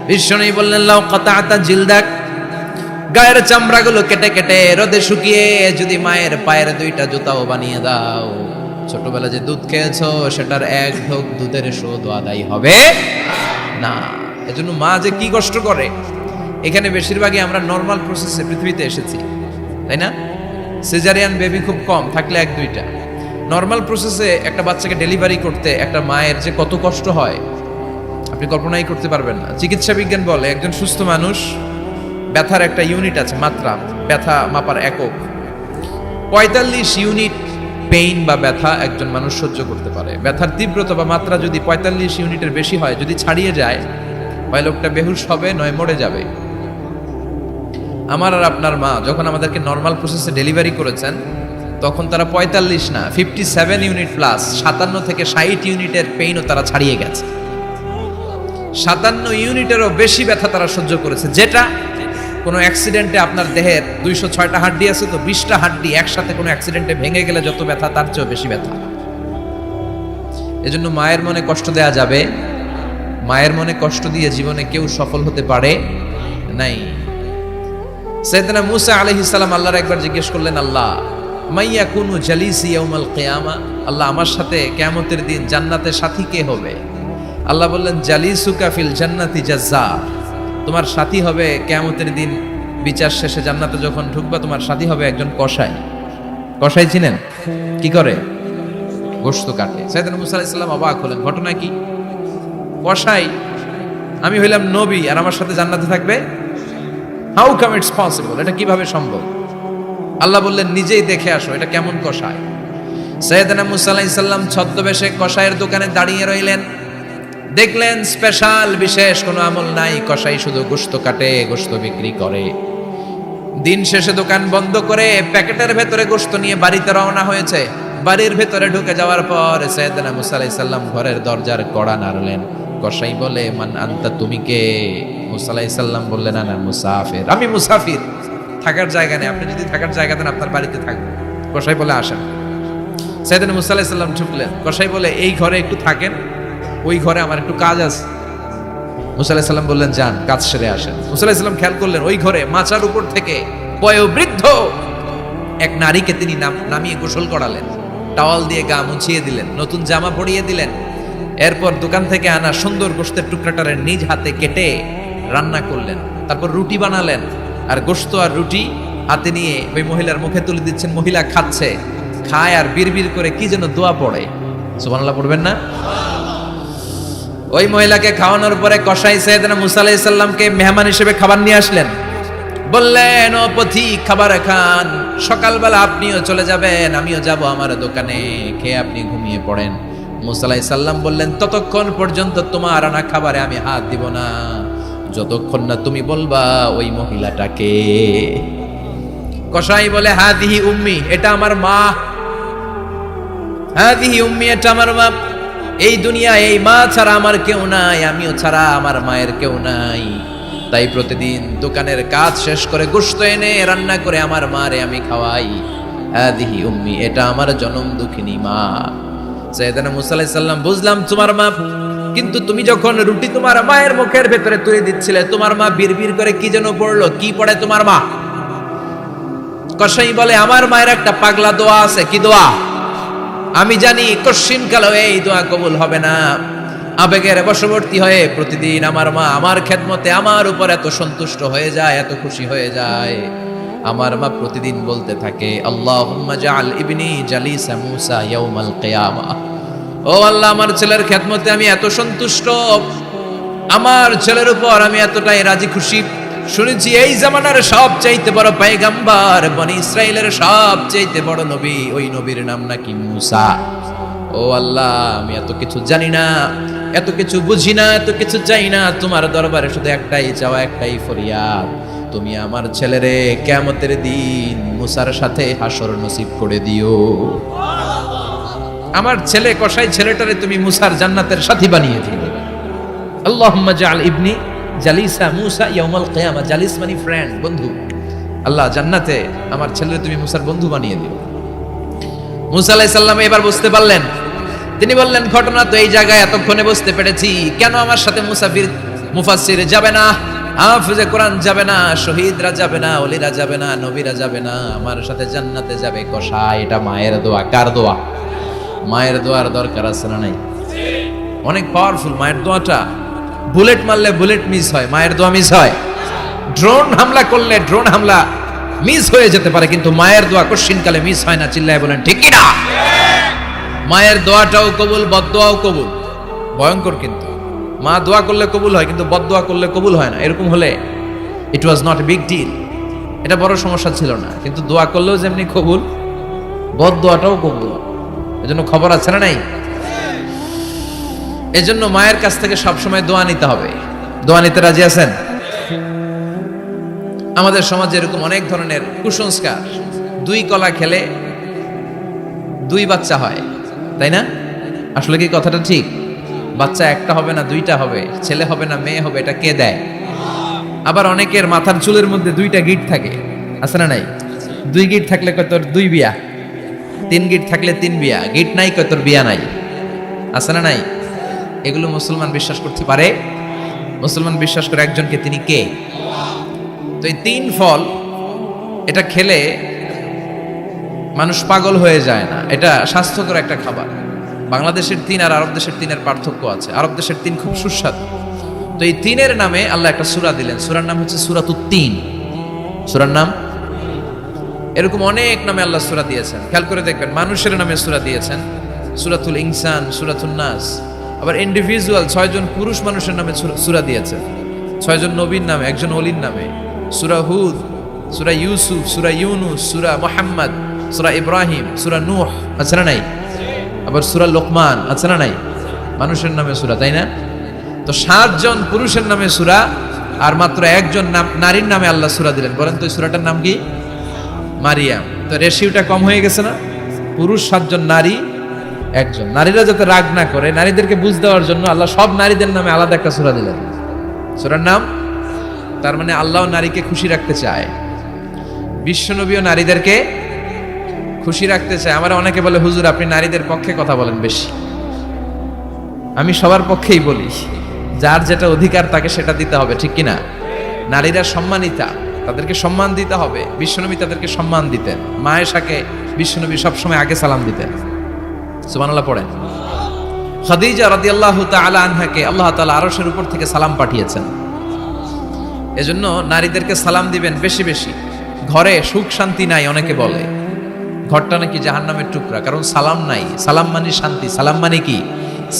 বিশ্বনবী বললেন লাউ কাতাআতা জিলদাক, গায়ের চামড়াগুলো কেটে কেটে রোদে শুকিয়ে যদি মায়ের পায়ের দুইটা জুতাও বানিয়ে দাও, ছোটবেলা যে দুধ খেয়েছো সেটার এক ঢোক দুধের শোধ আদায় হবে না। এজন্য মা যে কি কষ্ট করে। এখানে বেশিরভাগই আমরা নর্মাল প্রসেসে পৃথিবীতে এসেছি, তাই না? সিজারিয়ান বেবি খুব কম, থাকলে এক দুইটা। নর্মাল প্রসেসে একটা বাচ্চাকে ডেলিভারি করতে একটা মায়ের যে কত কষ্ট হয় আপনি কল্পনাই করতে পারবেন না। চিকিৎসা বিজ্ঞান বলে একজন সুস্থ মানুষ ব্যথার একটা ইউনিট আছে, মাত্রা, ব্যথা মাপার একক। 45 ইউনিট পেইন বা ব্যথা একজন মানুষ সহ্য করতে পারে। ব্যথার তীব্রতা বা মাত্রা যদি 45 ইউনিটের বেশি হয়, যদি ছাড়িয়ে যায়, হয় লোকটা বেহুশ হবে, নয় মরে যাবে। আমার আর আপনার মা যখন আমাদেরকে নর্মাল প্রসেসে ডেলিভারি করেছেন, তখন তারা 45 না 57 ইউনিট প্লাস 57 থেকে 60 ইউনিটের পেইনও তারা ছাড়িয়ে গেছে। 57 ইউনিটেরও বেশি ব্যথা তারা সহ্য করেছে, যেটা কোনো অ্যাক্সিডেন্টে আপনার দেহের 206টা হাড্ডি আছে, তো 20টা হাড্ডি একসাথে কোনো অ্যাক্সিডেন্টে ভেঙে গেলে যত ব্যথা তার চেয়েও বেশি ব্যথা। এজন্য মায়ের মনে কষ্ট দেয়া যাবে? মায়ের মনে কষ্ট দিয়ে জীবনে কেউ সফল হতে পারে নাই। সাইয়েদনা মূসা আলাইহিস সালাম আল্লাহর একবার জিজ্ঞেস করলেন, আল্লাহ মাইয়া কুনু জালিসি ইয়াউমাল কিয়ামা, আল্লাহ আমার সাথে কিয়ামতের দিন জান্নাতের সাথী কে হবে? আল্লাহ বললেন, জালিসুকা ফিল জান্নাতি জাজ্জার, তোমার সাথী হবে কিয়ামতের দিন বিচার শেষে জান্নাতে যখন ঢুকবা, তোমার সাথী হবে একজন কসাই। কসাই চিনেন? কি করে? গোশত কাটে। সাইয়েদনা মূসা আলাইহিস সালাম অবাক হলেন, ঘটনা কি? কসাই? আমি হইলাম নবী আর আমার সাথে জান্নাতে থাকবে? How come it's possible? এটা কিভাবে সম্ভব? আল্লাহ বললেন, নিজেই দেখে আসো এটা কেমন কসাই। সাইয়েদনা মূসা আলাইহিস সালাম ছদ্মবেশে কসাইয়ের দোকানে দাঁড়িয়ে রইলেন। দেখলেন স্পেশাল বিশেষ কোনো আমল নাই, কসাই শুধু গোশত কাটে, গোশত বিক্রি করে। দিন শেষে দোকান বন্ধ করে প্যাকেটের ভেতরে গোশত নিয়ে বাড়িতে রওনা হয়েছে। বাড়ির ভেতরে ঢুকে যাওয়ার পর সাইয়েদনা মূসা আলাইহিস সালাম ঘরের দরজার কড়া নাড়লেন। কসাই বলে, মান আনতা, তুমি কে? মূসা আলাইহিস সালাম বললেন, আনা মুসাফির, আমি মুসাফির, থাকার জায়গা নেই, আপনি যদি থাকার জায়গা দেন আপনার বাড়িতে থাকবো। কসাই বলে, আসেন। সাইয়েদনা মূসা আলাইহিস সালাম ঢুকলেন। কসাই বলে, এই ঘরে একটু থাকেন, ওই ঘরে আমার একটু কাজ আছে। মূসা আলাইহিস সালাম বললেন, যান, কাজ সেরে আসেন। মূসা আলাইহিস সালাম খেয়াল করলেন ওই ঘরে মাচার উপর থেকে বয়োবৃদ্ধ এক নারীকে তিনি নামিয়ে গোসল করালেন, টাওয়াল দিয়ে গা মুছিয়ে দিলেন, নতুন জামা পরিয়ে দিলেন। এরপর দোকান থেকে আনা সুন্দর গোশতের টুকরাটারে নিজ হাতে কেটে রান্না করলেন। তারপর রুটি বানালেন, আর গোশত আর রুটি হাতে নিয়ে ওই মহিলার মুখে তুলে দিচ্ছেন। মহিলা খাচ্ছে, খায় আর বিড়বিড় করে কি যেন দোয়া পড়ে। সুবহানাল্লাহ পড়বেন না? ওই মহিলাকে খাওয়ানোর পরে কসাই সাইয়েদনা মূসা আলাইহিস সালামকে মেহমান হিসেবে খাবার নিয়ে আসলেন। বললেন, ও পথিক, খাবার খান, সকালবেলা আপনিও চলে যাবেন, আমিও যাব আমার দোকানে, খেয়ে আপনি ঘুমিয়ে পড়েন। মূসা আলাইহিস সালাম বললেন, ততক্ষণ পর্যন্ত তোমার আনা খাবারে আমি হাত দিব না, যতক্ষণ না তুমি বলবা ওই মহিলাটাকে। কসাই বলে, হাদিহি উম্মি, এটা আমার মা। হাদিহি উম্মি, এটা আমার মা। এই দুনিয়ায় এই মা ছাড়া আমার কেউ নাই, আমিও ছাড়া আমার মায়ের কেউ নাই। তাই প্রতিদিন দোকানের কাজ শেষ করে গোশত এনে রান্না করে আমার মারে আমি খাওয়াই। হাদিহি উম্মি, এটা আমার জনম দুঃখিনী মা। সাইয়েদনা মূসা আলাইহিস সালাম, বুঝলাম তোমার মা, কিন্তু তুমি যখন রুটি তোমার মায়ের মুখের ভেতরে তুলে দিচ্ছিলে, তোমার মা বিড়বিড় করে কি যেন পড়লো, কি পড়ে তোমার মা? কসাই বলে, আমার মায়ের একটা পাগলা দোয়া আছে। কি দোয়া? আমি জানি কশিন কালো এই দোয়া কবুল হবে না। আবেগের বশবর্তী হয়ে প্রতিদিন আমার মা আমার খেদমতে আমার উপর এত সন্তুষ্ট হয়ে যায়, এত খুশি হয়ে যায়। আমার মা প্রতিদিন বলতে থাকে, আল্লাহুম্মা জাআল ইবনি জালিসা মূসা ইয়াউমাল কিয়ামা। ও আল্লাহ, আমার ছেলের খেদমতে আমি এত সন্তুষ্ট, আমার ছেলের উপর আমি এতটাই রাজি খুশি। শুনেছি এই জামানার সবচাইতে বড় পয়গম্বর, বনি ইসরাইলের সবচাইতে বড় নবী, ওই নবীর নাম নাকি মূসা। ও আল্লাহ, আমি এত কিছু জানি না, এত কিছু বুঝি না, এত কিছু চাই না, তোমার দরবারে শুধু একটাই চাওয়া, একটাই ফরিয়াদ, তুমি আমার ছেলেরে কিয়ামতের দিন মূসার সাথে হাসর নসিব করে দিও। আমার ছেলে কসাই ছেলেটারে তুমি মূসার জান্নাতের সাথী বানিয়ে দিও। আল্লাহুম্মা জাআল ইবনি জালিসা মূসা ইয়াউমাল কিয়ামা। জালিস মানে ফ্রেন্ড, বন্ধু। আল্লাহ, জান্নাতে আমার ছেলেরে তুমি মূসার বন্ধু বানিয়ে দিও। মূসা আলাইহিস সালাম এবার বুঝতে পারলেন। তিনি বললেন, ঘটনা তো এই জায়গায় এতক্ষণে বুঝতে পেরেছি, কেন আমার সাথে মুসাফির মুফাসসির যাবে না, হাফেজে কোরআন যাবে না, শহীদরা যাবে না, ওলিরা যাবে না, নবীরা যাবে না, আমার সাথে জান্নাতে যাবে কসাই। এটা মায়ের দোয়া। কার দোয়া? মায়ের দোয়ার দরকার আছে না নাই? অনেক পাওয়ারফুল মায়ের দোয়াটা। বুলেট মারলে বুলেট মিস হয়, মায়ের দোয়া মিস হয়? ড্রোন হামলা করলে ড্রোন হামলা মিস হয়ে যেতে পারে, কিন্তু মায়ের দোয়া কোশ্চিনকালে মিস হয় না। চিল্লায় বলেন ঠিক কি না? মায়ের দোয়াটাও কবুল, বদদোয়াও কবুল। ভয়ঙ্কর কিন্তু। মা দোয়া করলে কবুল হয়, কিন্তু বদদোয়া করলে কবুল হয় না। এরকম হলে it was not a big deal, এটা বড় সমস্যা ছিল না। কিন্তু দোয়া করলেও যেমনি কবুল, বদদোয়াটাও কবুল। এজন্য খবর আছে না নাই? এজন্য মায়ের কাছ থেকে সবসময় দোয়া নিতে হবে। দোয়া নিতে রাজি আছেন? আমাদের সমাজে এরকম অনেক ধরনের কুসংস্কার। 2 কলা খেলে 2 বাচ্চা হয়, তাই না? আসলে কি কথাটা ঠিক? বাচ্চা একটা হবে না 2টা হবে, ছেলে হবে না মেয়ে হবে, এটা কে দেয়? আবার অনেকের মাথার চুলের মধ্যে 2টা গিট থাকে, আছে না নাই? 2 গিট থাকলে কয় তোর 2 বিয়া, 3 গিট থাকলে 3 বিয়া, গিট নাই কয় তোর বিয়া নাই, আছে না নাই? এগুলো মুসলমান বিশ্বাস করতে পারে? মুসলমান বিশ্বাস করে একজনকে, তিনি কে? তো এই 3 ফল এটা খেলে মানুষ পাগল হয়ে যায় না, এটা স্বাস্থ্যকর একটা খাবার। বাংলাদেশের 3 আর আরব দেশের 3 এর পার্থক্য আছে। আরব দেশের 3 খুব সুস্বাদু। তো এই 3 নামে আল্লাহ একটা সূরা দিলেন। সূরার নাম হচ্ছে সূরাতুত তিন। সূরার নাম এরকম অনেক নামে আল্লাহ সূরা দিয়েছেন। খেয়াল করে দেখবেন, মানুষের নামে সূরা দিয়েছেন, সূরাতুল ইনসান, সূরাতুন নাস। আবার ইন্ডিভিজুয়াল 6 জন পুরুষ মানুষের নামে সূরা দিয়েছেন, 6 জন নবীর নামে, একজন ওলির নামে। সূরা হুদ, সূরা ইউসুফ, সূরা ইউনুস, সূরা মুহাম্মদ, সূরা ইব্রাহিম, সূরা নূহ, আছে না নাই? আবার সূরা লোকমান, আছে না নাই? মানুষের নামে সূরা, তাই না? তো 7 জন পুরুষের নামে সূরা, আর মাত্র 1 জন নারীর নামে আল্লাহ সূরা দিলেন। বলেন তো এই সূরাটার নাম কি? মারিয়াম। তো রেশিওটা কম হয়ে গেছে না? পুরুষ 7 জন, নারী 1 জন। নারীরা যাতে রাগ না করে, নারীদেরকে বুঝ দেওয়ার জন্য আল্লাহ সব নারীদের নামে আলাদা একটা সূরা দিলেন। সূরার নাম, তার মানে আল্লাহ নারীকে খুশি রাখতে চায়, বিশ্বনবীও নারীদেরকে খুশি রাখতে চায়। আমার অনেকে বলে, হুজুর আপনি নারীদের পক্ষে কথা বলেন বেশি। আমি সবার পক্ষেই বলি, যার যেটা অধিকার তাকে সেটা দিতে হবে, ঠিক কিনা? নারীরা সম্মানিতা, তাদেরকে সম্মান দিতে হবে। বিশ্বনবী তাদেরকে সম্মান দিতেন। মা আয়েশাকে বিশ্বনবী সবসময় আগে সালাম দিতেন। সুবহানাল্লাহ পড়েন। খাদিজা রাদিয়াল্লাহু তাআলা আনহাকে আল্লাহ তাআলা আরশের উপর থেকে সালাম পাঠিয়েছেন। এজন্য নারীদেরকে সালাম দিবেন বেশি বেশি। ঘরে সুখ শান্তি নাই, অনেকে বলে ঘরটা নাকি জাহান্নামের টুকরা, কারণ সালাম নাই। সালাম মানে শান্তি। সালাম মানে কি?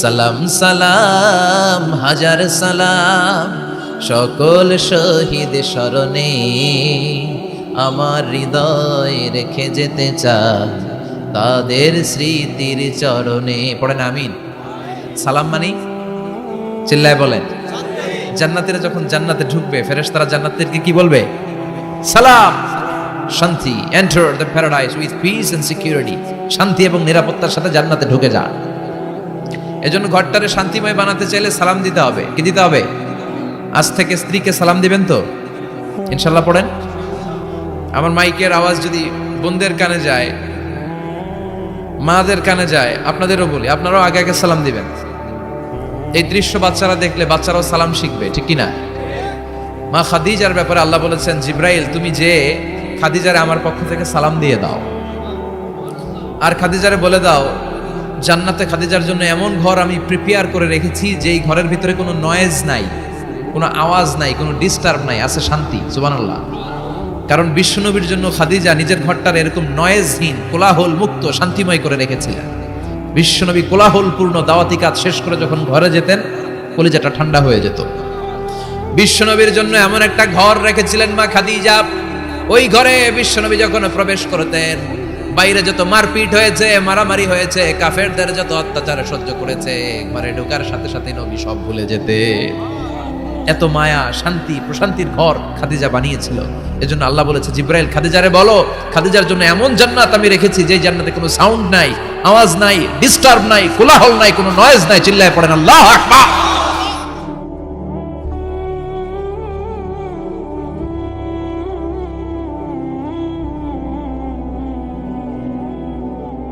সালাম সালাম হাজার সালাম সকল শহীদ স্মরণে, আমার হৃদয় রেখে যেতে চাই তাদের স্মৃতির চরণে। পড়েন আমিন। সালাম মানে, চিল্লায় বলেন। জান্নাতীরা যখন জান্নাতে ঢুকবে, ফেরেশতারা জান্নাতীদেরকে কি বলবে? সালাম, শান্তি। Enter the paradise with peace and security. শান্তি এবং নিরাপত্তার সাথে জান্নাতে ঢুকে যান। এজন্য ঘরটারে শান্তিময় বানাতে চাইলে সালাম দিতে হবে। কি দিতে হবে? আজ থেকে স্ত্রীকে সালাম দিবেন তো ইনশাআল্লাহ। পড়েন। আমার মাইকের আওয়াজ যদি বোনদের কানে যায়, মাদের কানে যায়, আপনাদেরও বলি, আপনারাও আগে আগে সালাম দিবেন। এই দৃশ্য বাচ্চারা দেখলে বাচ্চারাও সালাম শিখবে, ঠিক কিনা? মা খাদিজার ব্যাপারে আল্লাহ বলেছেন, জিব্রাইল তুমি যে খাদিজারে আমার পক্ষ থেকে সালাম দিয়ে দাও, আর খাদিজারে বলে দাও জান্নাতে খাদিজার জন্য এমন ঘর আমি প্রিপেয়ার করে রেখেছি যেই ঘরের ভিতরে কোনো নয়েজ নাই, কোনো আওয়াজ নাই, কোনো ডিস্টার্ব নাই, আছে শান্তি। সুবহানাল্লাহ। কারণ বিশ্বনবীর জন্য খাদিজা নিজের ঘরটার এরকম নয়েজহীন, কোলাহল মুক্ত, শান্তিময় করে রেখেছিলেন। বিশ্বনবী কোলাহলপূর্ণ দাওয়াতি কাজ শেষ করে যখন ঘরে যেতেন, কলিজাটা ঠান্ডা হয়ে যেত। বিশ্বনবীর জন্য এমন একটা ঘর রেখেছিলেন মা খাদিজা, ওই ঘরে বিশ্বনবী যখন প্রবেশ করতেন, বাইরে যত মারপিট হয়েছে, মারামারি হয়েছে, কাফেরদের যত অত্যাচার সহ্য করেছে, ঘরে ঢোকার সাথে সাথে নবী সব ভুলে যেতে। এত মায়া, শান্তি, প্রশান্তির ঘর খাদিজা বানিয়েছিল। এজন্য আল্লাহ বলেছে, জিব্রাইল খাদিজারে বলো, খাদিজার জন্য এমন জান্নাত আমি রেখেছি যে জান্নাতে কোনো সাউন্ড নাই, আওয়াজ নাই, ডিস্টার্ব নাই, কোলাহল নাই, কোনো নয়েজ নাই। চিল্লায় পড়েন আল্লাহু আকবার।